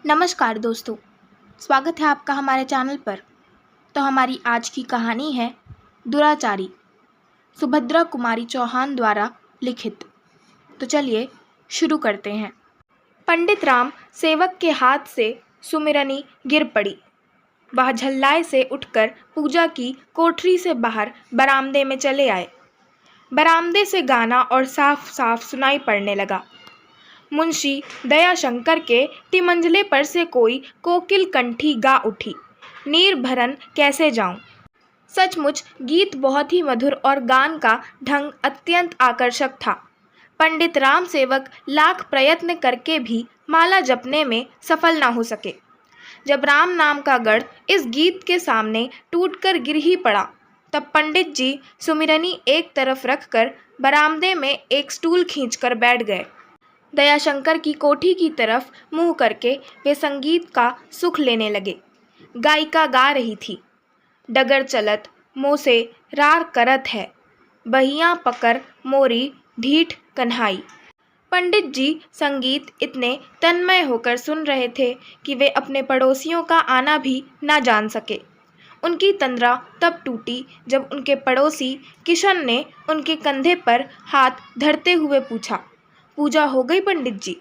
नमस्कार दोस्तों, स्वागत है आपका हमारे चैनल पर। तो हमारी आज की कहानी है दुराचारी, सुभद्रा कुमारी चौहान द्वारा लिखित। तो चलिए शुरू करते हैं। पंडित राम सेवक के हाथ से सुमिरनी गिर पड़ी। वह झल्लाए से उठकर पूजा की कोठरी से बाहर बरामदे में चले आए। बरामदे से गाना और साफ साफ सुनाई पड़ने लगा। मुंशी दयाशंकर के तिमंजले पर से कोई कोकिल कंठी गा उठी, नीर भरन कैसे जाऊं। सचमुच गीत बहुत ही मधुर और गान का ढंग अत्यंत आकर्षक था। पंडित राम सेवक लाख प्रयत्न करके भी माला जपने में सफल ना हो सके। जब राम नाम का गढ़ इस गीत के सामने टूटकर गिर ही पड़ा, तब पंडित जी सुमिरनी एक तरफ रखकर बरामदे में एक स्टूल खींचकर बैठ गए। दयाशंकर की कोठी की तरफ मुंह करके वे संगीत का सुख लेने लगे। गायिका गा रही थी, डगर चलत मोसे रार करत है, बहियां पकड़ मोरी ढीठ कन्हाई। पंडित जी संगीत इतने तन्मय होकर सुन रहे थे कि वे अपने पड़ोसियों का आना भी ना जान सके। उनकी तंद्रा तब टूटी जब उनके पड़ोसी किशन ने उनके कंधे पर हाथ धरते हुए पूछा, पूजा हो गई पंडित जी?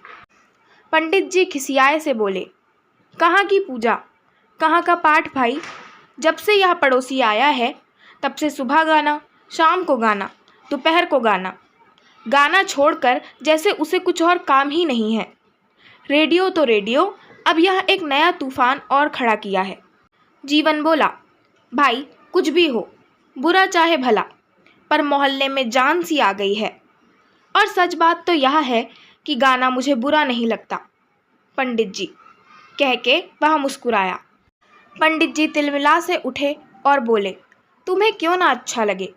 पंडित जी खिसियाए से बोले, कहाँ की पूजा, कहाँ का पाठ भाई? जब से यह पड़ोसी आया है तब से सुबह गाना, शाम को गाना, दोपहर को गाना, गाना छोड़कर जैसे उसे कुछ और काम ही नहीं है। रेडियो तो रेडियो, अब यह एक नया तूफान और खड़ा किया है। जीवन बोला, भाई कुछ भी हो, बुरा चाहे भला, पर मोहल्ले में जान सी आ गई है। और सच बात तो यह है कि गाना मुझे बुरा नहीं लगता पंडित जी, कह के वह मुस्कुराया। पंडित जी तिलमिला से उठे और बोले, तुम्हें क्यों ना अच्छा लगे?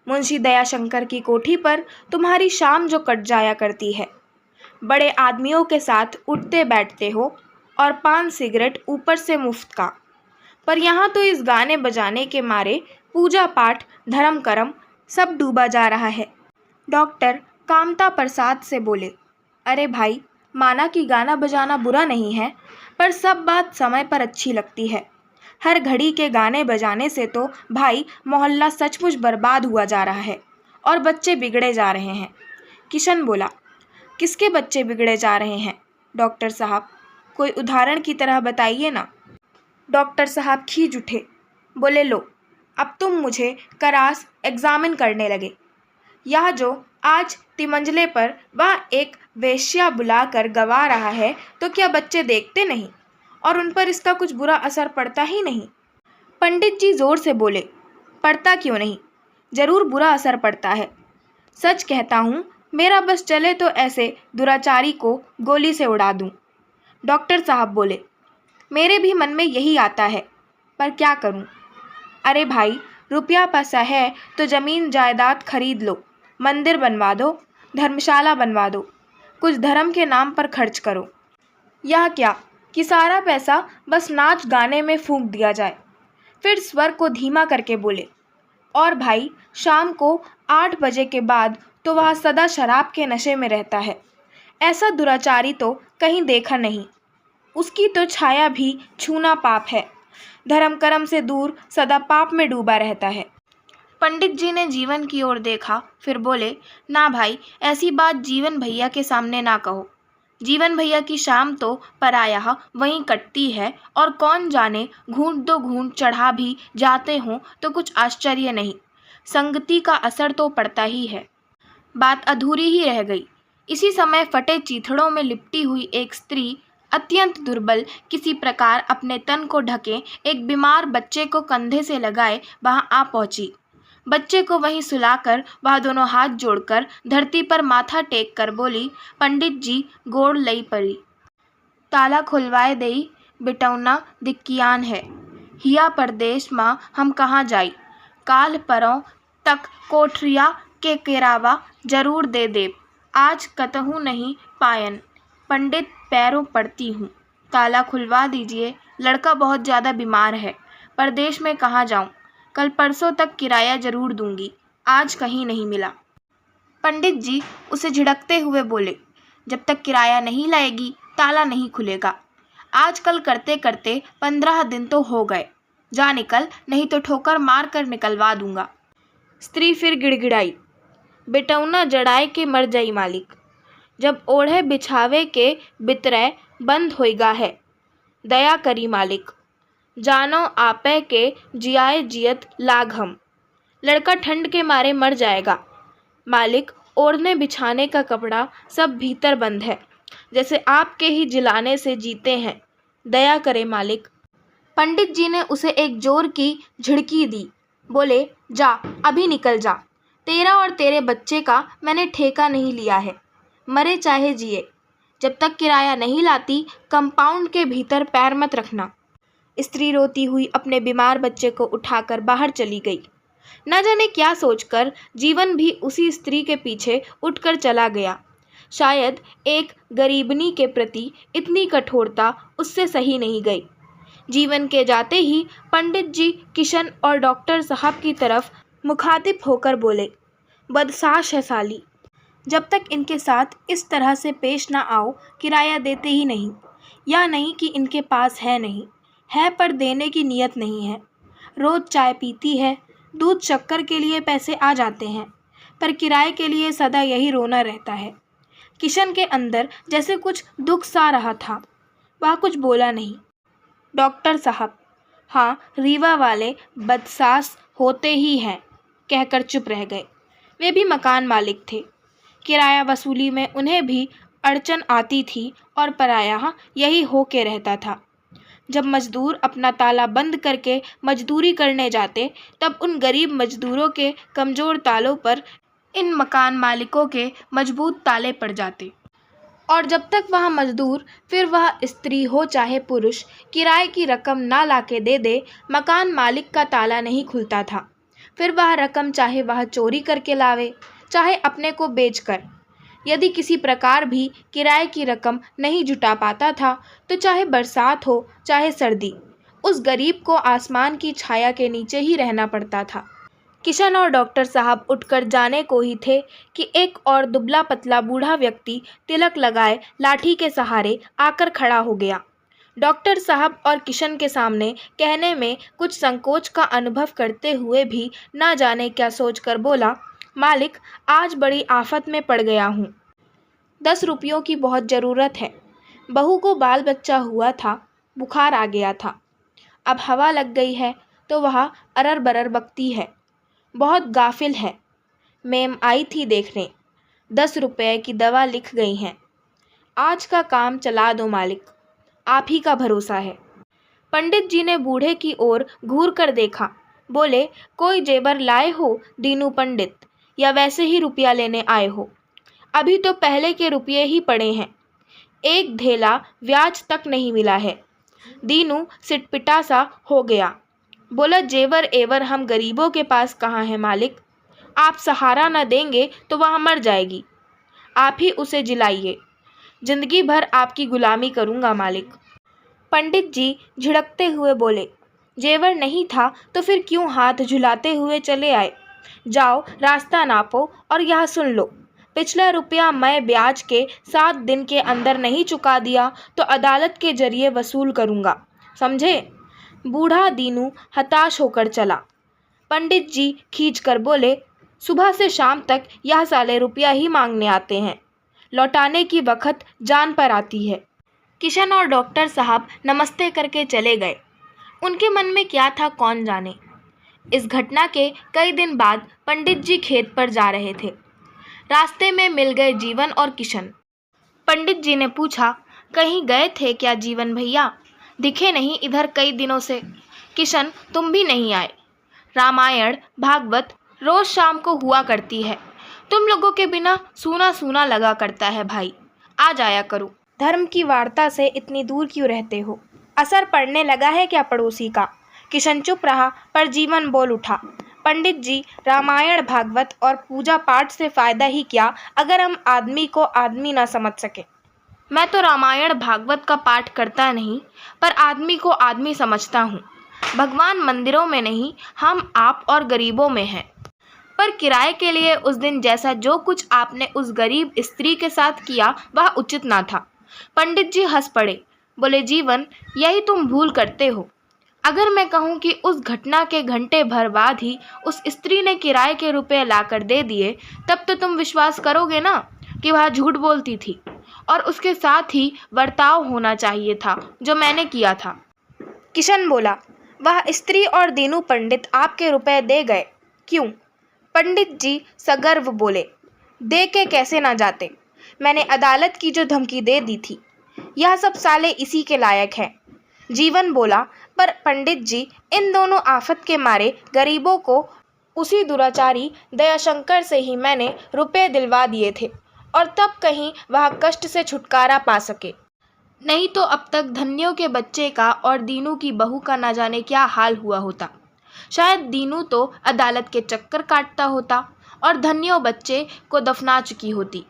मुंशी दयाशंकर की कोठी पर तुम्हारी शाम जो कट जाया करती है, बड़े आदमियों के साथ उठते बैठते हो और पान सिगरेट ऊपर से मुफ्त का, पर यहाँ तो इस गाने बजाने के मारे पूजा पाठ धर्म कर्म सब डूबा जा रहा है। डॉक्टर कामता प्रसाद से बोले, अरे भाई, माना कि गाना बजाना बुरा नहीं है, पर सब बात समय पर अच्छी लगती है। हर घड़ी के गाने बजाने से तो भाई मोहल्ला सचमुच बर्बाद हुआ जा रहा है और बच्चे बिगड़े जा रहे हैं। किशन बोला, किसके बच्चे बिगड़े जा रहे हैं डॉक्टर साहब? कोई उदाहरण की तरह बताइए ना। डॉक्टर साहब खींच उठे, बोले, लो अब तुम मुझे करास एग्जामिन करने लगे। यह जो आज तिमंजले पर वह एक वेश्या बुलाकर गवा रहा है, तो क्या बच्चे देखते नहीं और उन पर इसका कुछ बुरा असर पड़ता ही नहीं? पंडित जी जोर से बोले, पड़ता क्यों नहीं, जरूर बुरा असर पड़ता है। सच कहता हूँ, मेरा बस चले तो ऐसे दुराचारी को गोली से उड़ा दूँ। डॉक्टर साहब बोले, मेरे भी मन में यही आता है, पर क्या करूँ? अरे भाई, रुपया पैसा है तो ज़मीन जायदाद खरीद लो, मंदिर बनवा दो, धर्मशाला बनवा दो, कुछ धर्म के नाम पर खर्च करो। यह क्या कि सारा पैसा बस नाच गाने में फूंक दिया जाए। फिर स्वर को धीमा करके बोले, और भाई शाम को 8 बजे के बाद तो वह सदा शराब के नशे में रहता है। ऐसा दुराचारी तो कहीं देखा नहीं। उसकी तो छाया भी छूना पाप है। धर्म कर्म से दूर सदा पाप में डूबा रहता है। पंडित जी ने जीवन की ओर देखा, फिर बोले, ना भाई, ऐसी बात जीवन भैया के सामने ना कहो। जीवन भैया की शाम तो पराया वहीं कटती है, और कौन जाने घूंट दो घूंट चढ़ा भी जाते हों तो कुछ आश्चर्य नहीं। संगति का असर तो पड़ता ही है। बात अधूरी ही रह गई। इसी समय फटे चीथड़ों में लिपटी हुई एक स्त्री अत्यंत दुर्बल किसी प्रकार अपने तन को ढके एक बीमार बच्चे को कंधे से लगाए वहां आ पहुंची। बच्चे को वहीं सुलाकर वह दोनों हाथ जोड़कर धरती पर माथा टेक कर बोली, पंडित जी गोड़ लई परी, ताला खुलवाए देई, बिटौना दिक्कियान है, हिया परदेश माँ हम कहाँ जाई, काल परों तक कोठरिया के केरावा जरूर दे देव, आज कतहूँ नहीं पायन, पंडित पैरों पड़ती हूँ, ताला खुलवा दीजिए, लड़का बहुत ज़्यादा बीमार है, परदेश में कहाँ जाऊँ, कल परसों तक किराया जरूर दूंगी, आज कहीं नहीं मिला। पंडित जी उसे झिड़कते हुए बोले, जब तक किराया नहीं लाएगी ताला नहीं खुलेगा। आजकल करते करते 15 दिन तो हो गए। जा निकल, नहीं तो ठोकर मार कर निकलवा दूंगा। स्त्री फिर गिड़गिड़ाई, बेटौना जड़ाए के मर जाई मालिक, जब ओढ़े बिछावे के बितरय बंद होइगा है। दया करी मालिक, जानो आपे के जियाए जियत लाग हम। लड़का ठंड के मारे मर जाएगा मालिक, ओढ़ने बिछाने का कपड़ा सब भीतर बंद है, जैसे आपके ही जिलाने से जीते हैं। दया करे मालिक। पंडित जी ने उसे एक जोर की झिड़की दी। बोले, जा अभी निकल जा, तेरा और तेरे बच्चे का मैंने ठेका नहीं लिया है, मरे चाहे जिए। जब तक किराया नहीं लाती कंपाउंड के भीतर पैर मत रखना। स्त्री रोती हुई अपने बीमार बच्चे को उठाकर बाहर चली गई। न जाने क्या सोचकर जीवन भी उसी स्त्री के पीछे उठकर चला गया। शायद एक गरीबनी के प्रति इतनी कठोरता उससे सही नहीं गई। जीवन के जाते ही पंडित जी किशन और डॉक्टर साहब की तरफ मुखातिब होकर बोले, बदसाश है साली, जब तक इनके साथ इस तरह से पेश ना आओ किराया देते ही नहीं। या नहीं कि इनके पास है नहीं, है पर देने की नीयत नहीं है। रोज़ चाय पीती है, दूध शक्कर के लिए पैसे आ जाते हैं, पर किराए के लिए सदा यही रोना रहता है। किशन के अंदर जैसे कुछ दुख सा रहा था। वह कुछ बोला नहीं। डॉक्टर साहब, हाँ रीवा वाले बदसास होते ही हैं, कहकर चुप रह गए। वे भी मकान मालिक थे। किराया वसूली में उन्हें भी अड़चन आती थी और पराया यही हो के रहता था। जब मजदूर अपना ताला बंद करके मजदूरी करने जाते, तब उन गरीब मजदूरों के कमज़ोर तालों पर इन मकान मालिकों के मजबूत ताले पड़ जाते। और जब तक वह मजदूर, फिर वह स्त्री हो चाहे पुरुष, किराए की रकम ना लाके दे दे, मकान मालिक का ताला नहीं खुलता था। फिर वह रकम चाहे वह चोरी करके लावे, चाहे अपने को बेचकर। यदि किसी प्रकार भी किराए की रकम नहीं जुटा पाता था, तो चाहे बरसात हो चाहे सर्दी, उस गरीब को आसमान की छाया के नीचे ही रहना पड़ता था। किशन और डॉक्टर साहब उठकर जाने को ही थे कि एक और दुबला पतला बूढ़ा व्यक्ति तिलक लगाए लाठी के सहारे आकर खड़ा हो गया। डॉक्टर साहब और किशन के सामने कहने में कुछ संकोच का अनुभव करते हुए भी न जाने क्या सोचकर बोला, मालिक, आज बड़ी आफत में पड़ गया हूँ। 10 रुपयों की बहुत ज़रूरत है। बहू को बाल बच्चा हुआ था, बुखार आ गया था। अब हवा लग गई है तो वह अरर बरर बकती है, बहुत गाफिल है। मैम आई थी देखने, 10 रुपये की दवा लिख गई हैं। आज का काम चला दो मालिक, आप ही का भरोसा है। पंडित जी ने बूढ़े की ओर घूर कर देखा। बोले, कोई जेवर लाए हो दीनू पंडित, या वैसे ही रुपया लेने आए हो? अभी तो पहले के रुपये ही पड़े हैं, एक धेला ब्याज तक नहीं मिला है। दीनू सिटपिटा सा हो गया। बोला, जेवर एवर हम गरीबों के पास कहाँ है मालिक? आप सहारा न देंगे तो वह मर जाएगी, आप ही उसे जिलाइए। जिंदगी भर आपकी गुलामी करूँगा मालिक। पंडित जी झिड़कते हुए बोले, जेवर नहीं था तो फिर क्यों हाथ झुलाते हुए चले आए? जाओ रास्ता नापो और यह सुन लो, पिछला रुपया मैं ब्याज के 7 दिन के अंदर नहीं चुका दिया तो अदालत के जरिए वसूल करूँगा, समझे? बूढ़ा दीनू हताश होकर चला। पंडित जी खींच कर बोले, सुबह से शाम तक यह साले रुपया ही मांगने आते हैं, लौटाने की वक्त जान पर आती है। किशन और डॉक्टर साहब नमस्ते करके चले गए। उनके मन में क्या था कौन जाने। इस घटना के कई दिन बाद पंडित जी खेत पर जा रहे थे। रास्ते में मिल गए जीवन और किशन। पंडित जी ने पूछा, कहीं गए थे क्या जीवन भैया? दिखे नहीं इधर कई दिनों से। किशन, तुम भी नहीं आए। रामायण भागवत रोज़ शाम को हुआ करती है, तुम लोगों के बिना सूना सूना लगा करता है भाई, आ जाया करो। धर्म की वार्ता से इतनी दूर क्यों रहते हो? असर पड़ने लगा है क्या पड़ोसी का? किशन चुप रहा, पर जीवन बोल उठा, पंडित जी, रामायण भागवत और पूजा पाठ से फ़ायदा ही क्या अगर हम आदमी को आदमी ना समझ सके। मैं तो रामायण भागवत का पाठ करता नहीं, पर आदमी को आदमी समझता हूँ। भगवान मंदिरों में नहीं, हम आप और गरीबों में हैं। पर किराए के लिए उस दिन जैसा जो कुछ आपने उस गरीब स्त्री के साथ किया वह उचित ना था। पंडित जी हंस पड़े। बोले, जीवन, यही तुम भूल करते हो। अगर मैं कहूँ कि उस घटना के घंटे भर बाद ही उस स्त्री ने किराए के रुपए लाकर दे दिए, तब तो तुम विश्वास करोगे ना कि वह झूठ बोलती थी, और उसके साथ ही बर्ताव होना चाहिए था जो मैंने किया था। किशन बोला, वह स्त्री और दीनू पंडित आपके रुपए दे गए, क्यों? पंडित जी सगर्व बोले, दे के कैसे ना जाते, मैंने अदालत की जो धमकी दे दी थी। यह सब साले इसी के लायक हैं। जीवन बोला, पर पंडित जी, इन दोनों आफत के मारे गरीबों को उसी दुराचारी दयाशंकर से ही मैंने रुपए दिलवा दिए थे, और तब कहीं वह कष्ट से छुटकारा पा सके। नहीं तो अब तक धन्यों के बच्चे का और दीनू की बहू का ना जाने क्या हाल हुआ होता। शायद दीनू तो अदालत के चक्कर काटता होता और धन्यों बच्चे को दफना चुकी होती,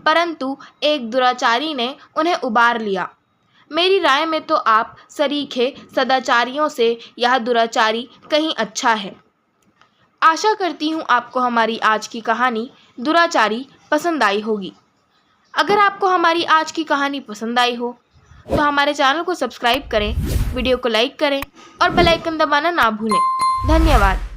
परंतु एक दुराचारी ने उन्हें उबार लिया। मेरी राय में तो आप सरीखे सदाचारियों से यह दुराचारी कहीं अच्छा है। आशा करती हूँ आपको हमारी आज की कहानी दुराचारी पसंद आई होगी। अगर आपको हमारी आज की कहानी पसंद आई हो तो हमारे चैनल को सब्सक्राइब करें, वीडियो को लाइक करें और बेल आइकन दबाना ना भूलें। धन्यवाद।